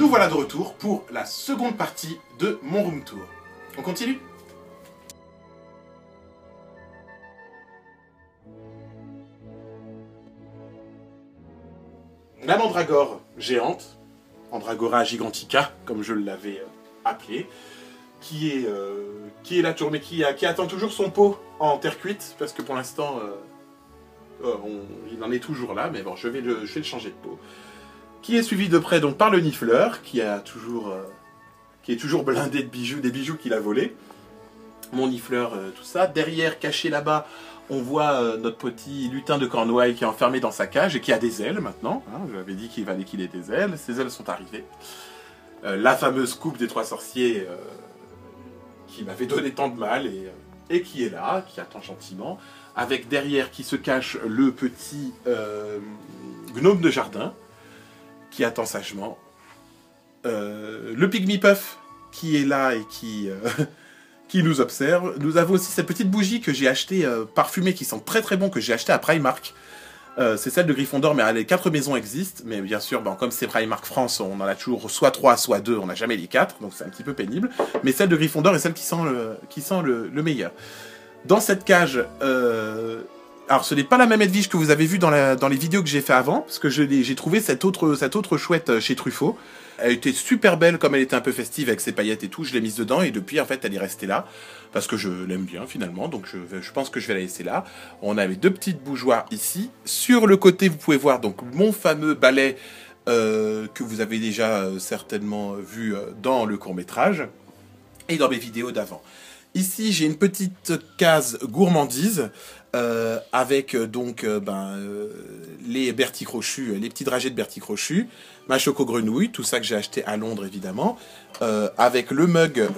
Nous voilà de retour pour la seconde partie de mon room tour. On continue ? La mandragore géante, Mandragora gigantica, comme je l'avais appelée, qui est là toujours, mais qui attend toujours son pot en terre cuite, parce que pour l'instant, il en est toujours là, mais bon, je vais le changer de pot. Qui est suivi de près donc par le nifleur, qui est toujours blindé de bijoux, des bijoux qu'il a volés. Mon nifleur, tout ça. Derrière, caché là-bas, on voit notre petit lutin de Cornouailles qui est enfermé dans sa cage et qui a des ailes maintenant. Hein, je l'avais dit qu'il fallait qu'il ait des ailes. Ses ailes sont arrivées. La fameuse coupe des trois sorciers qui m'avait donné tant de mal et qui est là, qui attend gentiment. Avec derrière qui se cache le petit gnome de jardin qui attend sagement. Le Pygmy Puff qui est là et qui nous observe. Nous avons aussi cette petite bougie que j'ai achetée parfumée qui sent très très bon, que j'ai achetée à Primark. C'est celle de Gryffondor, mais les 4 maisons existent. Mais bien sûr, comme c'est Primark France, on en a toujours soit 3, soit 2, on n'a jamais les 4, donc c'est un petit peu pénible. Mais celle de Gryffondor est celle qui sent le meilleur. Dans cette cage, alors ce n'est pas la même Edwige que vous avez vue dans les vidéos que j'ai fait avant, parce que j'ai trouvé cette autre chouette chez Truffaut. Elle était super belle, comme elle était un peu festive avec ses paillettes et tout, je l'ai mise dedans et depuis en fait elle est restée là, parce que je l'aime bien finalement, donc je pense que je vais la laisser là. On avait 2 petites bougeoirs ici. Sur le côté vous pouvez voir donc mon fameux balai que vous avez déjà certainement vu dans le court-métrage et dans mes vidéos d'avant. Ici j'ai une petite case gourmandise avec les Bertie Crochu, les petits dragées de Bertie Crochu, ma choco-grenouille, tout ça que j'ai acheté à Londres évidemment, avec le mug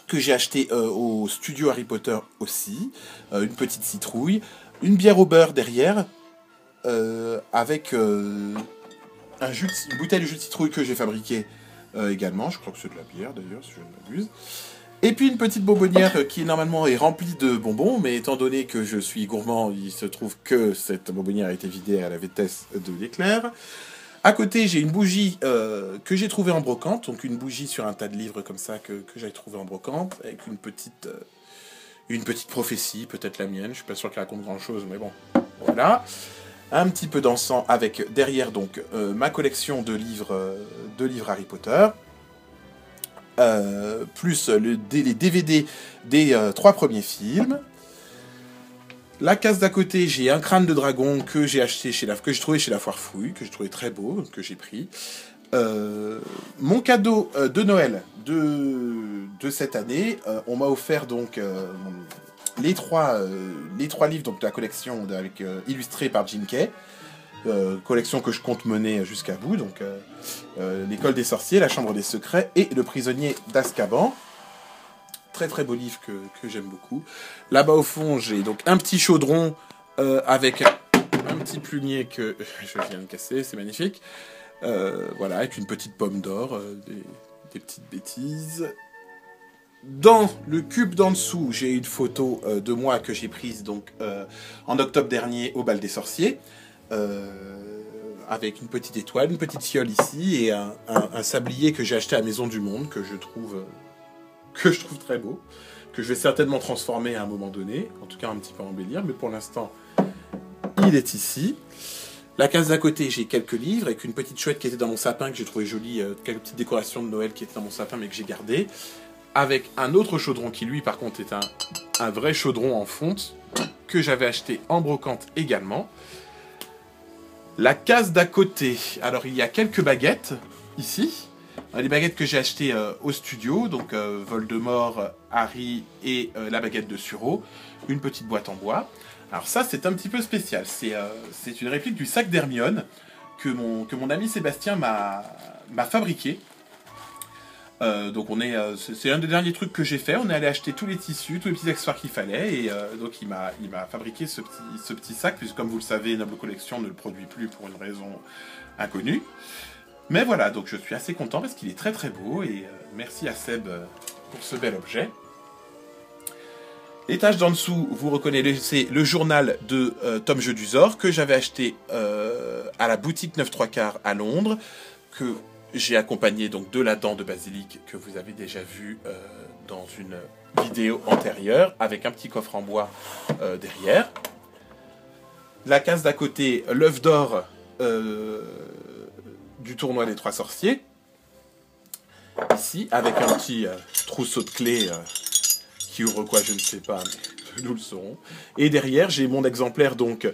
que j'ai acheté au studio Harry Potter aussi, une petite citrouille, une bière au beurre derrière, avec une bouteille de jus de citrouille que j'ai fabriquée également, je crois que c'est de la bière d'ailleurs si je ne m'abuse. Et puis une petite bonbonnière qui normalement est remplie de bonbons, mais étant donné que je suis gourmand, il se trouve que cette bonbonnière a été vidée à la vitesse de l'éclair. À côté, j'ai une bougie que j'ai trouvée en brocante, donc une bougie sur un tas de livres comme ça que j'ai trouvé en brocante, avec une petite prophétie, peut-être la mienne, je suis pas sûr qu'elle raconte grand chose, mais bon, voilà. Un petit peu d'encens avec derrière donc ma collection de livres Harry Potter. Plus les DVD des 3 premiers films. La case d'à côté, j'ai un crâne de dragon que j'ai acheté que j'ai trouvé chez la Foire Fouille, que j'ai trouvé très beau, que j'ai pris. Mon cadeau de Noël de cette année, on m'a offert donc les trois livres donc, de la collection illustrés par Jim Kay. Collection que je compte mener jusqu'à bout, donc l'école des sorciers, la chambre des secrets et le prisonnier d'Azkaban. Très très beau livre que j'aime beaucoup. Là-bas au fond, j'ai donc un petit chaudron avec un petit plumier que je viens de casser, c'est magnifique. Voilà, avec une petite pomme d'or, des petites bêtises. Dans le cube d'en dessous, j'ai une photo de moi que j'ai prise donc en octobre dernier au bal des sorciers. Avec une petite étoile, une petite fiole ici et un sablier que j'ai acheté à Maison du Monde que je trouve très beau, que je vais certainement transformer à un moment donné, en tout cas un petit peu embellir, mais pour l'instant il est ici. La case d'à côté, j'ai quelques livres avec une petite chouette qui était dans mon sapin que j'ai trouvé jolie, quelques petites décorations de Noël qui étaient dans mon sapin mais que j'ai gardé, avec un autre chaudron qui lui par contre est un vrai chaudron en fonte que j'avais acheté en brocante également. La case d'à côté, alors il y a quelques baguettes, ici, les baguettes que j'ai achetées au studio, donc Voldemort, Harry et la baguette de Suro, une petite boîte en bois. Alors ça c'est un petit peu spécial, c'est une réplique du sac d'Hermione que mon ami Sébastien m'a fabriqué. Donc c'est un des derniers trucs que j'ai fait. On est allé acheter tous les tissus, tous les petits accessoires qu'il fallait, et donc il m'a fabriqué ce petit sac, puisque comme vous le savez, Noble Collection ne le produit plus pour une raison inconnue. Mais voilà, donc je suis assez content parce qu'il est très très beau, et merci à Seb pour ce bel objet. L'étage d'en dessous, vous reconnaissez le journal de Tom Jedusor que j'avais acheté à la boutique 9 3 quarts à Londres, que j'ai accompagné donc de la dent de basilic que vous avez déjà vu dans une vidéo antérieure, avec un petit coffre en bois derrière. La case d'à côté, l'œuf d'or du tournoi des 3 sorciers. Ici, avec un petit trousseau de clés qui ouvre quoi, je ne sais pas, mais nous le saurons. Et derrière, j'ai mon exemplaire donc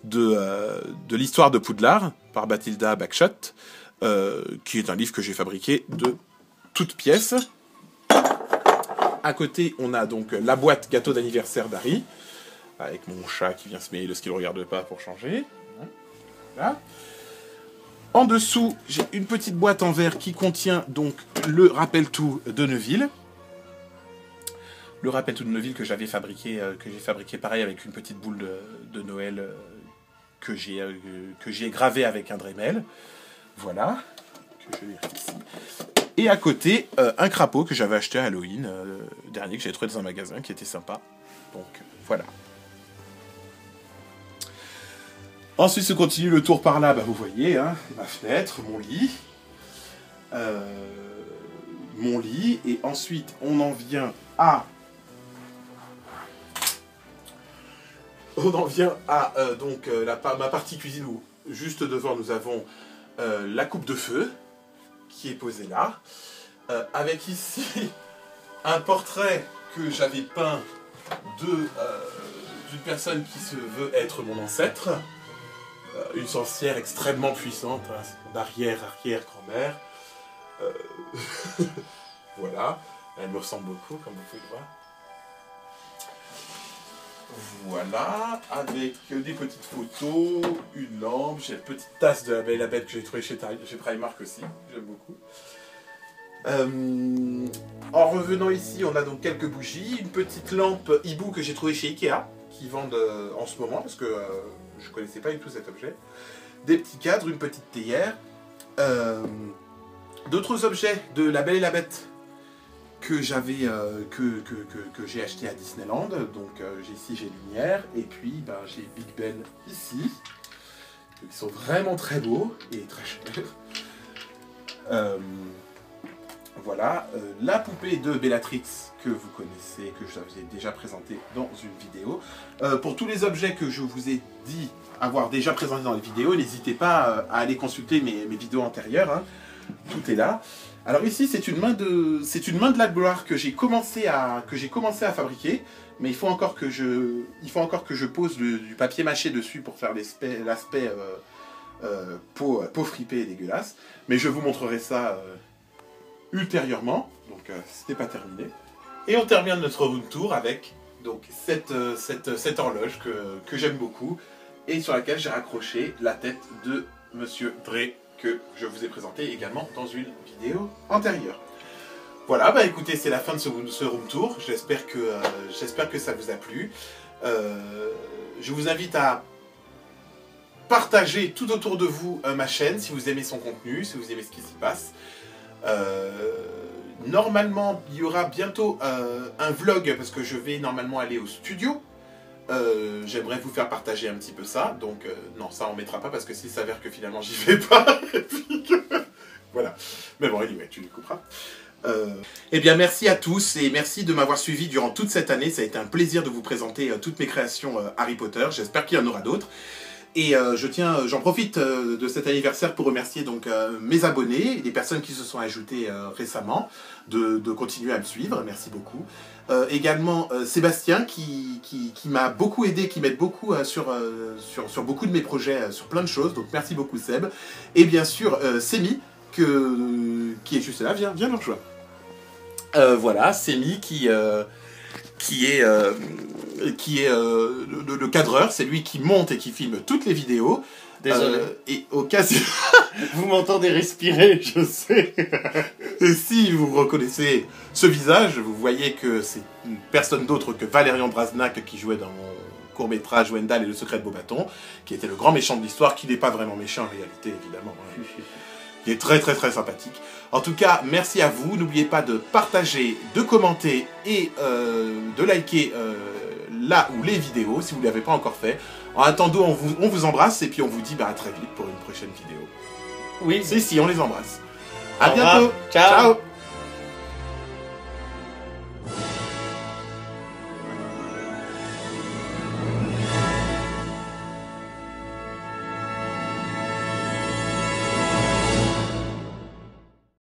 de l'histoire de Poudlard par Bathilda Bagshot, qui est un livre que j'ai fabriqué de toutes pièces. À côté, on a donc la boîte gâteau d'anniversaire d'Harry, avec mon chat qui vient se mêler de ce qu'il ne regarde pas pour changer. Voilà. En dessous, j'ai une petite boîte en verre qui contient donc le rappel-tout de Neville. Le rappel-tout de Neville que j'ai fabriqué pareil avec une petite boule de Noël que j'ai gravé avec un Dremel. Voilà, que je vérifie ici. Et à côté, un crapaud que j'avais acheté à Halloween, dernier, que j'avais trouvé dans un magasin, qui était sympa. Donc, voilà. Ensuite, se continue le tour par là, bah, vous voyez, hein, ma fenêtre, mon lit. Et ensuite, on en vient à... ma partie cuisine où, juste devant, nous avons la coupe de feu, qui est posée là, avec ici un portrait que j'avais peint d'une personne qui se veut être mon ancêtre, une sorcière extrêmement puissante, hein, d'arrière-arrière-grand-mère. Voilà, elle me ressemble beaucoup, comme vous pouvez le voir. Voilà, avec des petites photos, une lampe, j'ai une petite tasse de la Belle et la Bête que j'ai trouvée chez Primark aussi, j'aime beaucoup. En revenant ici, on a donc quelques bougies, une petite lampe hibou que j'ai trouvée chez Ikea, qui vendent en ce moment, parce que je ne connaissais pas du tout cet objet. Des petits cadres, une petite théière, d'autres objets de la Belle et la Bête que j'avais que j'ai acheté à Disneyland. Donc ici j'ai Lumière, et puis ben, j'ai Big Ben ici, qui sont vraiment très beaux et très chers. Voilà, la poupée de Bellatrix que vous connaissez, que je vous ai déjà présenté dans une vidéo. Pour tous les objets que je vous ai dit avoir déjà présentés dans les vidéos, n'hésitez pas à aller consulter mes vidéos antérieures, hein. Tout est là. Alors ici, c'est une main de la gloire que j'ai commencé à fabriquer, mais il faut encore que je pose du papier mâché dessus pour faire l'aspect peau fripée et dégueulasse. Mais je vous montrerai ça ultérieurement, donc ce n'est pas terminé. Et on termine notre room tour avec donc cette horloge que j'aime beaucoup et sur laquelle j'ai raccroché la tête de Monsieur Dre, que je vous ai présenté également dans une vidéo antérieure. Voilà, bah écoutez, c'est la fin de ce room tour. J'espère que ça vous a plu. Je vous invite à partager tout autour de vous ma chaîne si vous aimez son contenu, si vous aimez ce qui s'y passe. Normalement, il y aura bientôt un vlog parce que je vais normalement aller au studio. J'aimerais vous faire partager un petit peu ça, donc non, ça on mettra pas parce que s'il s'avère que finalement j'y vais pas, et puis voilà. Mais bon, anyway, tu les couperas. Eh bien, merci à tous et merci de m'avoir suivi durant toute cette année. Ça a été un plaisir de vous présenter toutes mes créations Harry Potter. J'espère qu'il y en aura d'autres. Et j'en profite de cet anniversaire pour remercier donc mes abonnés et les personnes qui se sont ajoutées récemment de continuer à me suivre. Merci beaucoup. Également Sébastien qui m'a beaucoup aidé, qui m'aide beaucoup sur beaucoup de mes projets, sur plein de choses. Donc merci beaucoup Seb. Et bien sûr Sémi qui est juste là. Viens nous rejoindre. Voilà, Sémi qui est le cadreur, c'est lui qui monte et qui filme toutes les vidéos. Désolé. Et au cas où... Vous m'entendez respirer, je sais. Et si vous reconnaissez ce visage, vous voyez que c'est personne d'autre que Valérian Brasnac qui jouait dans mon court-métrage Wendell et le secret de Beaubaton, qui était le grand méchant de l'histoire, qui n'est pas vraiment méchant en réalité, évidemment. Hein. Qui est très très très sympathique. En tout cas, merci à vous. N'oubliez pas de partager, de commenter et de liker là ou les vidéos si vous ne l'avez pas encore fait. En attendant, on vous embrasse et puis on vous dit à très vite pour une prochaine vidéo. Oui. Si, on les embrasse. Au À revoir. bientôt. Ciao. Ciao.